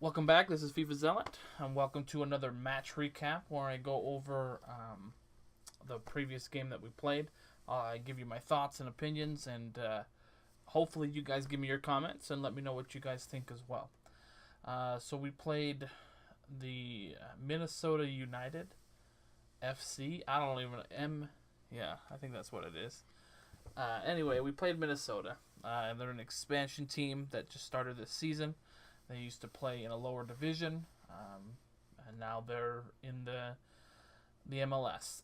Welcome back. This is FIFA Zealot, and welcome to another match recap where I go over the previous game that we played. I give you my thoughts and opinions, and hopefully you guys give me your comments and let me know what you guys think as well. So we played the Minnesota United FC. I don't even Yeah, I think that's what it is. Anyway, we played Minnesota, and they're an expansion team that just started this season. They used to play in a lower division, and now they're in the MLS.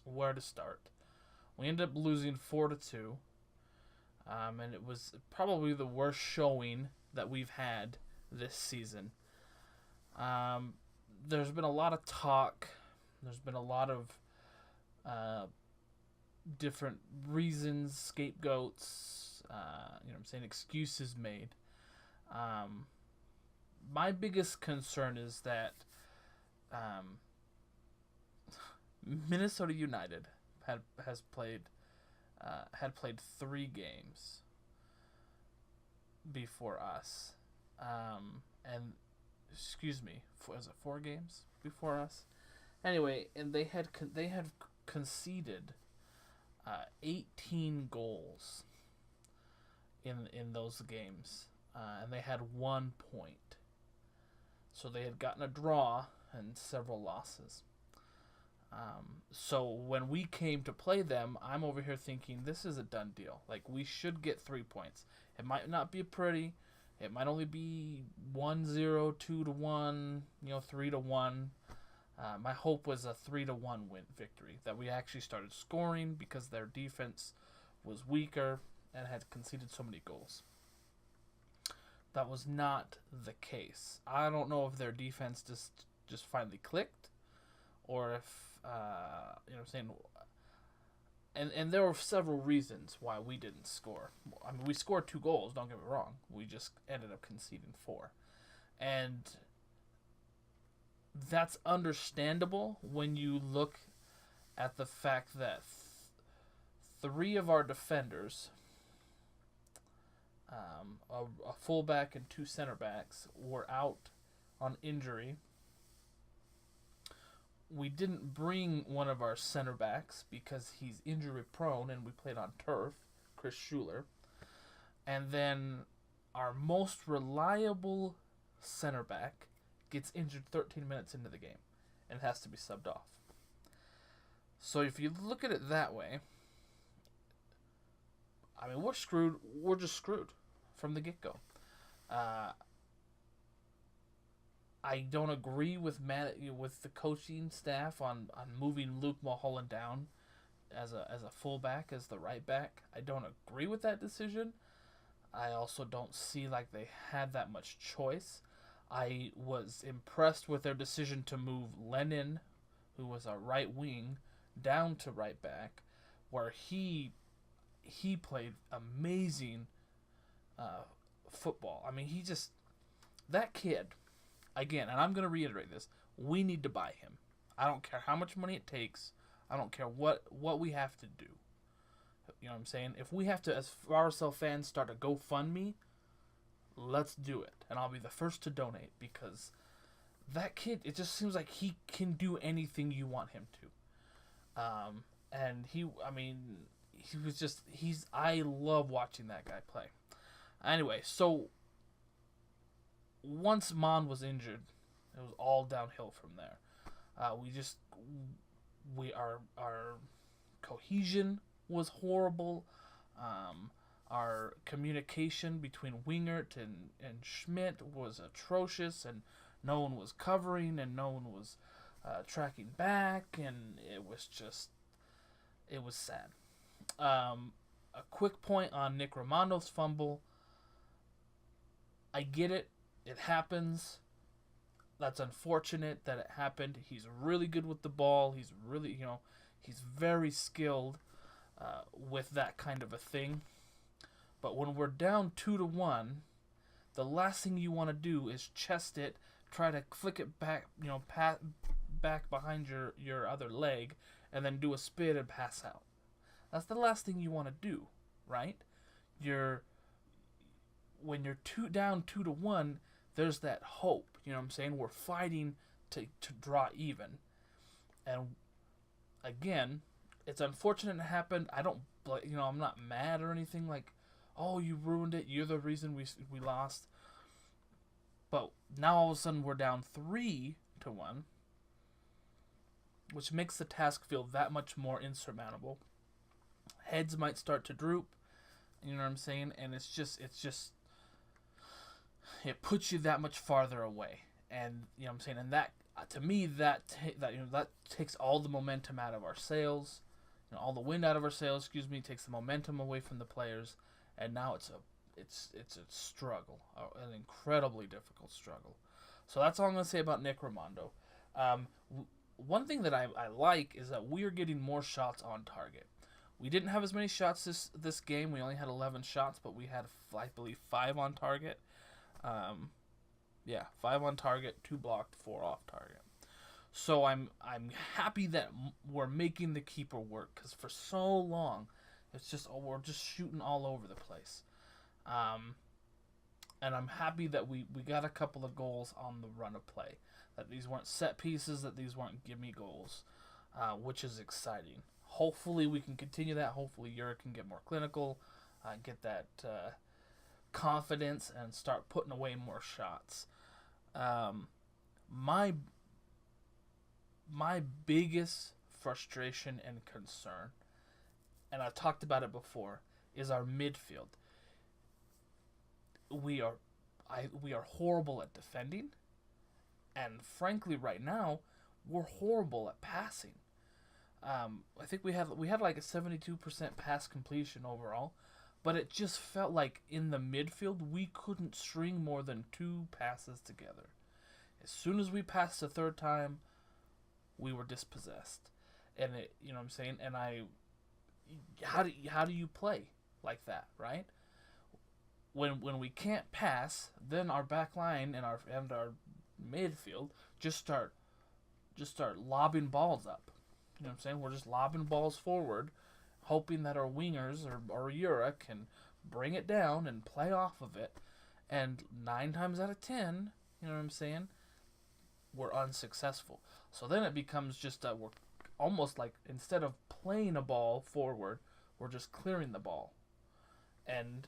Where to start? We ended up losing 4-2, and it was probably the worst showing that we've had this season. There's been a lot of talk. There's been a lot of different reasons, scapegoats, excuses made. My biggest concern is that Minnesota United had played 3 games before us, and excuse me, was it 4 games before us? Anyway, and they had conceded 18 goals in those games, and they had 1 point. So they had gotten a draw and several losses. So when we came to play them, I'm over here thinking this is a done deal. Like, we should get 3 points. It might not be pretty. It might only be 1-0, 2-1, 3-1. My hope was a 3-1 win victory, that we actually started scoring because their defense was weaker and had conceded so many goals. That was not the case. I don't know if their defense just finally clicked, or if and there were several reasons why we didn't score. I mean, we scored 2 goals, don't get me wrong. We just ended up conceding 4. And that's understandable when you look at the fact that 3 of our defenders, a fullback and 2 center backs, were out on injury. We didn't bring one of our center backs because he's injury prone, and we played on turf, Chris Schuler. And then our most reliable center back gets injured 13 minutes into the game and has to be subbed off. So if you look at it that way, I mean, we're screwed. We're just screwed from the get-go. I don't agree with the coaching staff on moving Luke Mulholland down as a fullback, as the right back. I don't agree with that decision. I also don't see like they had that much choice. I was impressed with their decision to move Lennon, who was a right wing, down to right back, where he played amazing football. I mean, that kid, again, and I'm going to reiterate this, we need to buy him. I don't care how much money it takes. I don't care what we have to do. You know what I'm saying? If we have to, as RSL fans, start a GoFundMe, let's do it. And I'll be the first to donate, because that kid, it just seems like he can do anything you want him to. And I love watching that guy play. Anyway, so once Mon was injured, it was all downhill from there. Our cohesion was horrible. Our communication between Wingert and Schmidt was atrocious, and no one was covering, and no one was tracking back, and it was sad. A quick point on Nick Rimando's fumble. I get it. It happens. That's unfortunate that it happened. He's really good with the ball. He's really, he's very skilled with that kind of a thing. But when we're down 2-1, the last thing you want to do is chest it, try to flick it back, back behind your other leg, and then do a spin and pass out. That's the last thing you want to do, right? when you're down 2-1, there's that hope. You know what I'm saying? We're fighting to draw even. And again, it's unfortunate it happened. I don't, I'm not mad or anything like, oh, you ruined it. You're the reason we lost. But now all of a sudden we're down 3-1, which makes the task feel that much more insurmountable. Heads might start to droop. You know what I'm saying? And it's just it puts you that much farther away. And you know what I'm saying? And that, to me, that takes all the momentum out of our sails. All the wind out of our sails, takes the momentum away from the players. And now it's a struggle, an incredibly difficult struggle. So that's all I'm going to say about Nick Rimando. One thing that I like is that we are getting more shots on target. We didn't have as many shots this game. We only had 11 shots, but we had, I believe, 5 on target. 5 on target, 2 blocked, 4 off target. So I'm happy that we're making the keeper work, because for so long, we're just shooting all over the place. And I'm happy that we got a couple of goals on the run of play. That these weren't set pieces, that these weren't gimme goals, which is exciting. Hopefully we can continue that. Hopefully Ura can get more clinical, get that confidence, and start putting away more shots. My biggest frustration and concern, and I've talked about it before, is our midfield. We are horrible at defending, and frankly, right now, we're horrible at passing. I think we had like a 72% pass completion overall, but it just felt like in the midfield we couldn't string more than 2 passes together. As soon as we passed the third time, we were dispossessed, and it, you know what I'm saying. And how do you play like that, right? When we can't pass, then our back line and our midfield just start lobbing balls up. You know what I'm saying? We're just lobbing balls forward, hoping that our wingers or Ura can bring it down and play off of it. And 9 times out of 10, you know what I'm saying, we're unsuccessful. So then it becomes just that we're almost like, instead of playing a ball forward, we're just clearing the ball. And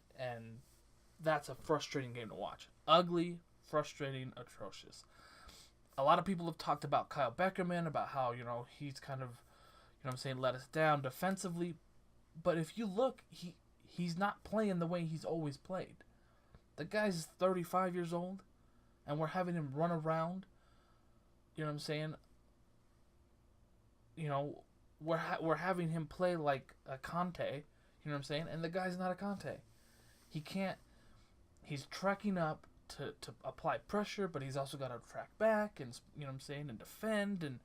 that's a frustrating game to watch. Ugly, frustrating, atrocious. A lot of people have talked about Kyle Beckerman, about how, he's kind of, let us down defensively. But if you look, he's not playing the way he's always played. The guy's 35 years old, and we're having him run around. You know what I'm saying? We're having him play like a Conte. You know what I'm saying? And the guy's not a Conte. He can't. He's tracking up to apply pressure, but he's also got to track back and, you know what I'm saying, and defend, and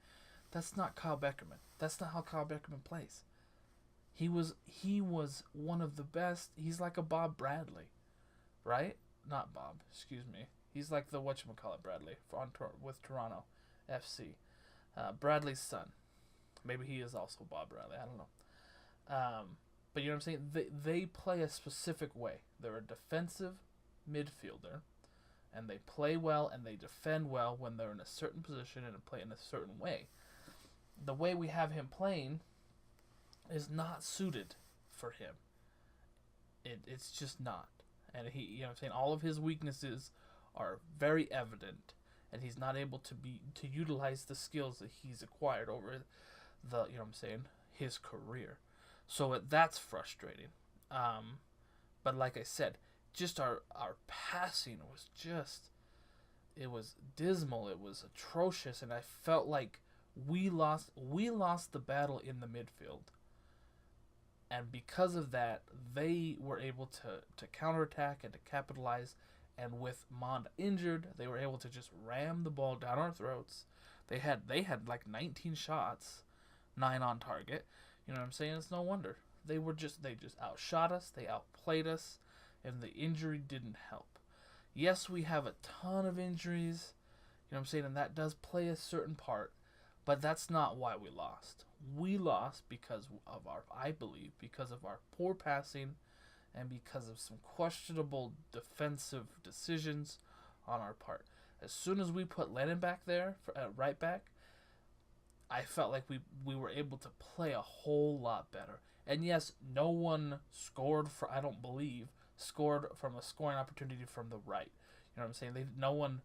that's not Kyle Beckerman. That's not how Kyle Beckerman plays. He was one of the best. He's like a Bob Bradley, right? Not Bob, excuse me. He's like the whatchamacallit Bradley with Toronto FC. Bradley's son. Maybe he is also Bob Bradley. I don't know. But you know what I'm saying? They play a specific way. They're a defensive midfielder, and they play well and they defend well when they're in a certain position and play in a certain way. The way we have him playing is not suited for him. It's just not. And he, you know what I'm saying, all of his weaknesses are very evident, and he's not able to utilize the skills that he's acquired over the, you know what I'm saying, his career. So that's frustrating. But like I said, just our passing was just, it was dismal, it was atrocious, and I felt like we lost the battle in the midfield. And because of that, they were able to counterattack and to capitalize. And with Mond injured, they were able to just ram the ball down our throats. They had like 19 shots, 9 on target. You know what I'm saying? It's no wonder. They just outshot us, they outplayed us, and the injury didn't help. Yes, we have a ton of injuries, you know what I'm saying, and that does play a certain part, but that's not why we lost. We lost because of our poor passing and because of some questionable defensive decisions on our part. As soon as we put Lennon back there at right back, I felt like we were able to play a whole lot better. And yes, no one scored I don't believe, scored from a scoring opportunity from the right. You know what I'm saying? No one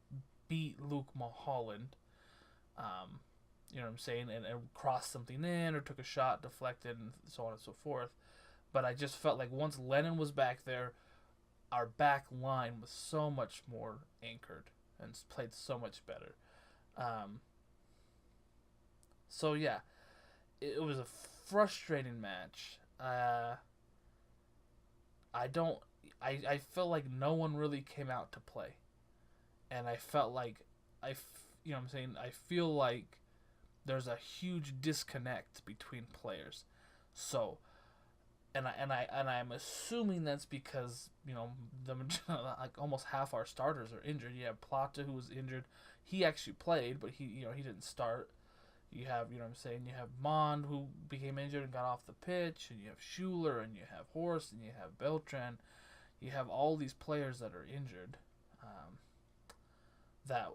beat Luke Mulholland, you know what I'm saying, and crossed something in or took a shot, deflected, and so on and so forth. But I just felt like once Lennon was back there, our back line was so much more anchored and played so much better. So yeah, it was a frustrating match. I felt like no one really came out to play, and I felt like you know what I'm saying, I feel like there's a huge disconnect between players. So, and I'm assuming that's because, you know, like almost half our starters are injured. You have Plata, who was injured. He actually played, but he didn't start. You have, you know what I'm saying, you have Mond, who became injured and got off the pitch, and you have Schuler, and you have Horst, and you have Beltran. You have all these players that are injured, that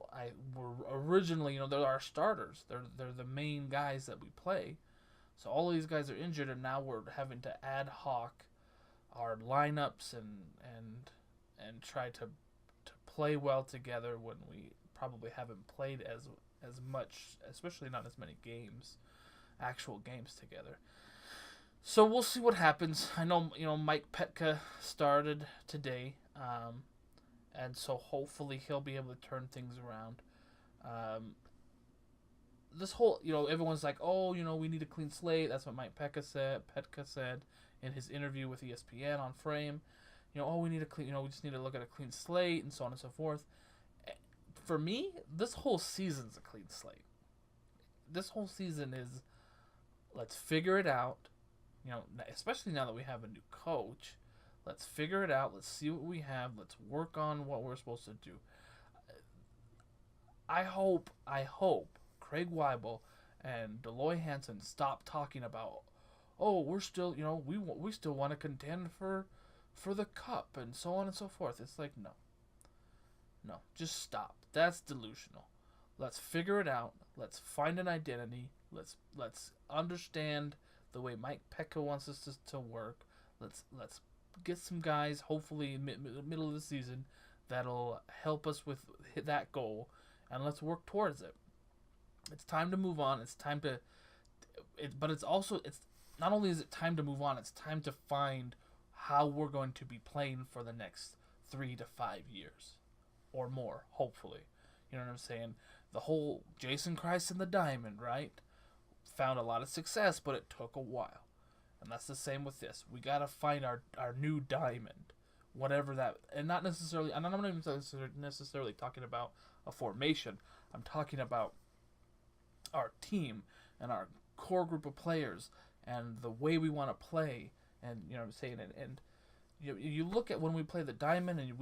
were originally, you know, they're our starters. They're the main guys that we play. So all of these guys are injured, and now we're having to ad hoc our lineups and try to play well together when we probably haven't played as much, especially not as many actual games together. So we'll see what happens. I know, you know, Mike Petka started today, and so hopefully he'll be able to turn things around. This whole, you know, everyone's like, oh, you know, we need a clean slate. That's what Mike Petka said in his interview with ESPN on Frame. You know, oh, we just need to look at a clean slate and so on and so forth. For me, this whole season's a clean slate. This whole season is, let's figure it out. You know, especially now that we have a new coach, let's figure it out. Let's see what we have. Let's work on what we're supposed to do. I hope Craig Weibel and Deloy Hansen stop talking about, oh, we're still, you know, we still want to contend for the cup and so on and so forth. It's like, no, just stop. That's delusional. Let's figure it out. Let's find an identity. Let's understand the way Mike Petka wants us to work. Let's get some guys, hopefully in middle of the season, that'll help us with that goal, and let's work towards it. It's time to move on. It's time to, but it's not only is it time to move on. It's time to find how we're going to be playing for the next 3 to 5 years, or more. Hopefully, you know what I'm saying. The whole Jason Christ and the Diamond, right? Found a lot of success, but it took a while. And that's the same with this. We got to find our new diamond, whatever that, and not necessarily, and I'm not even necessarily talking about a formation. I'm talking about our team and our core group of players and the way we want to play, and you know what I'm saying, and you look at when we play the diamond, and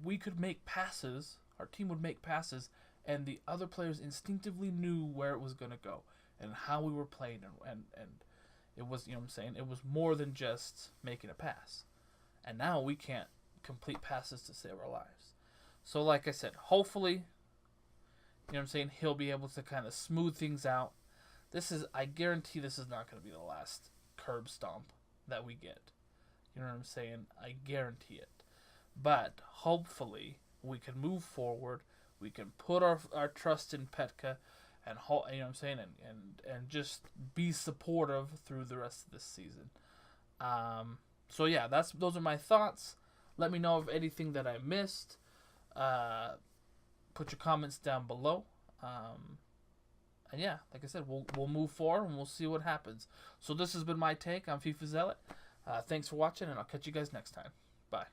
we could make passes, our team would make passes, and the other players instinctively knew where it was going to go and how we were playing, and it was, you know what I'm saying, it was more than just making a pass. And now we can't complete passes to save our lives. So like I said, hopefully, you know what I'm saying, he'll be able to kind of smooth things out. I guarantee this is not going to be the last curb stomp that we get. You know what I'm saying? I guarantee it. But hopefully we can move forward. We can put our trust in Petka, and you know what I'm saying, and just be supportive through the rest of this season. So yeah, those are my thoughts. Let me know of anything that I missed. Put your comments down below. And yeah, like I said, we'll move forward and we'll see what happens. So this has been my take on FIFA Zealot. Thanks for watching, and I'll catch you guys next time. Bye.